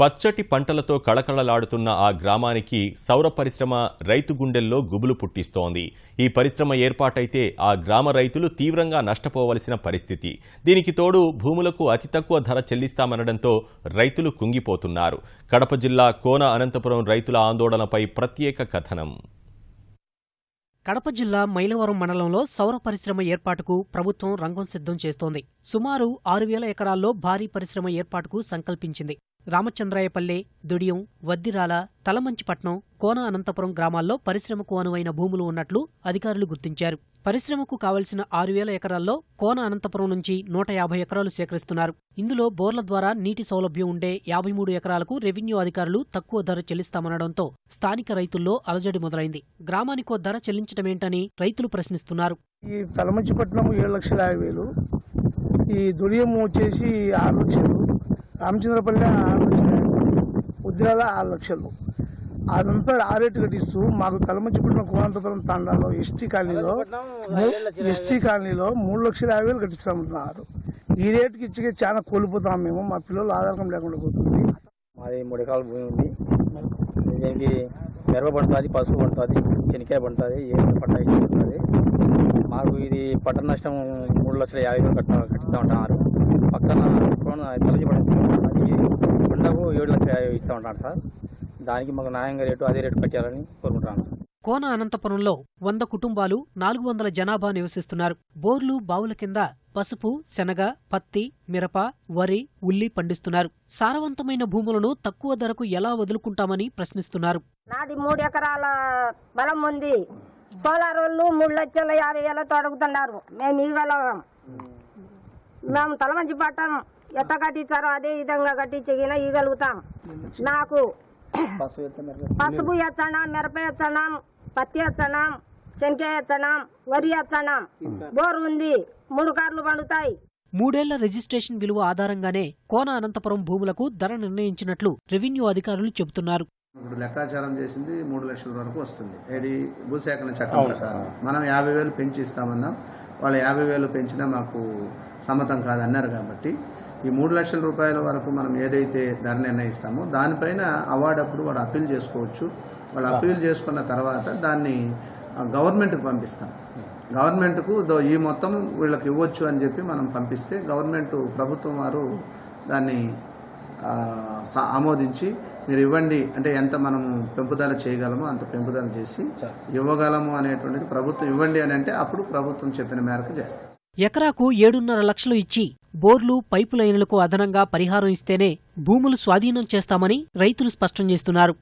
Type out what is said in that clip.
పచ్చటి పంటలతో కళకళలాడుతున్న ఆ గ్రామానికి సౌర పరిశ్రమ రైతు గుండెల్లో గుబులు పుట్టిస్తోంది. ఈ పరిశ్రమ ఏర్పాటైతే ఆ గ్రామ రైతులు తీవ్రంగా నష్టపోవలసిన పరిస్థితి. దీనికి తోడు భూములకు అతి తక్కువ ధర చెల్లిస్తామనడంతో రైతులు కుంగిపోతున్నారు. కడప జిల్లా కోన అనంతపురం రైతుల ఆందోళనపై ప్రత్యేక కథనం. కడప జిల్లా మైలవరం మండలంలో సౌర పరిశ్రమ ఏర్పాటుకు ప్రభుత్వం రంగం సిద్ధం చేస్తోంది. సుమారు 6,000 ఎకరాల్లో భారీ పరిశ్రమ ఏర్పాటుకు సంకల్పించింది. రామచంద్రాయపల్లె, దుడియం, వద్దిరాల, తలమంచిపట్నం, కోన అనంతపురం గ్రామాల్లో పరిశ్రమకు అనువైన భూములు ఉన్నట్లు అధికారులు గుర్తించారు. పరిశ్రమకు కావలసిన 6,000 ఎకరాల్లో కోన అనంతపురం నుంచి 150 ఎకరాలు సేకరిస్తున్నారు. ఇందులో బోర్ల ద్వారా నీటి సౌలభ్యం ఉండే 53 ఎకరాలకు రెవెన్యూ అధికారులు తక్కువ ధర చెల్లిస్తామనడంతో స్థానిక రైతుల్లో అలజడి మొదలైంది. గ్రామానికో ధర చెల్లించడమేంటని రైతులు ప్రశ్నిస్తున్నారు. ఈ తలమంచిపట్నం 7,50,000, ఈ దుడియం వచ్చేసి 6 లక్షలు, రామచంద్రపల్లె 6 లక్షలు, ఉద్రాల 6 లక్షలు. అదంతా ఆ రేటు కట్టిస్తూ మాకు తలమంచిపట్నం కోనంతపురం తండాలో ఎస్టీ కాలనీలో 3,50,000 కట్టిస్తామంటున్నారు. ఈ రేటుకి ఇచ్చికే చాలా కోల్పోతాం మేము. మా పిల్లలు ఆధారం లేకుండా పోతుంది. మాది 3 ఎకరాల భూమి ఉంది. దీనికి మిరప పండుతుంది, పసుపు పండుతుంది, శనక్కాయ పండుతుంది, ఏ పంట పండుతుంది. మాకు ఇది పంట నష్టం 3,50,000 కట్టిస్తామంటున్నారు. పక్కన పంటకు 7 లక్షలు ఇస్తామంటున్నారు సార్. దానికి మాకు న్యాయంగా రేటు అదే రేటు కట్టాలని కోరుకుంటున్నాను. కోన అనంతపురంలో 100 కుటుంబాలు 400 జనాభా నివసిస్తున్నారు. బోర్లు, బావుల కింద పసుపు, శనగ, పత్తి, మిరప, వరి, ఉల్లి పండిస్తున్నారు. సారవంతమైన భూములను తక్కువ ధరకు ఎలా వదులుకుంటామని ప్రశ్నిస్తున్నారు. నాది 3 ఎకరాల బలం ఉంది. సోలార్ వాళ్ళు 3,50,000 అడుగుతున్నారు. మేము ఇవ్వగలం. మేము తలమంచిపట్నం ఎట్ట కట్టించారో అదే విధంగా కట్టించగిన ఇవ్వగలుగుతాం. నాకు పసుపు ఎచ్చడం, మిరప ఎచ్చడం, పత్తి ఎచ్చడం, శనక్కాయ ఎచ్చడం, వరి ఎచ్చడం, బోరు ఉంది. 3 కార్లు పండుతాయి. 3 ఏళ్ల రిజిస్ట్రేషన్ విలువ ఆధారంగానే కోన అనంతపురం భూములకు ధర నిర్ణయించినట్లు రెవెన్యూ అధికారులు చెబుతున్నారు. ఇప్పుడు లెక్కాచారం చేసింది 3 లక్షల వరకు వస్తుంది. ఇది భూసేకరణ చట్టం ప్రకారం మనం 50,000 పెంచి ఇస్తామన్నాం. వాళ్ళు 50,000 పెంచినా మాకు సమ్మతం కాదన్నారు. కాబట్టి ఈ 3 లక్షల రూపాయల వరకు మనం ఏదైతే ధర నిర్ణయిస్తామో దానిపైన అవార్డు అప్పుడు వాడు అప్పీల్ చేసుకోవచ్చు. వాళ్ళు అప్పీల్ చేసుకున్న తర్వాత దాన్ని గవర్నమెంట్కి పంపిస్తాం. గవర్నమెంట్కు ఈ మొత్తం వీళ్ళకి ఇవ్వచ్చు అని చెప్పి మనం పంపిస్తే ప్రభుత్వం వారు దాన్ని ఆమోదించి మీరు ఇవ్వండి అంటే ఎంత మనము పెంపుదల చేయగలమో అంత పెంపుదల చేసి ఇవ్వగలము అనేటువంటిది ప్రభుత్వం ఇవ్వండి అని అంటే అప్పుడు ప్రభుత్వం చెప్పిన మేరకు చేస్తాం. ఎకరాకు 7.5 లక్షలు ఇచ్చి బోర్లు, పైపు లైన్లకు అదనంగా పరిహారం ఇస్తేనే భూములు స్వాధీనం చేస్తామని రైతులు స్పష్టం చేస్తున్నారు.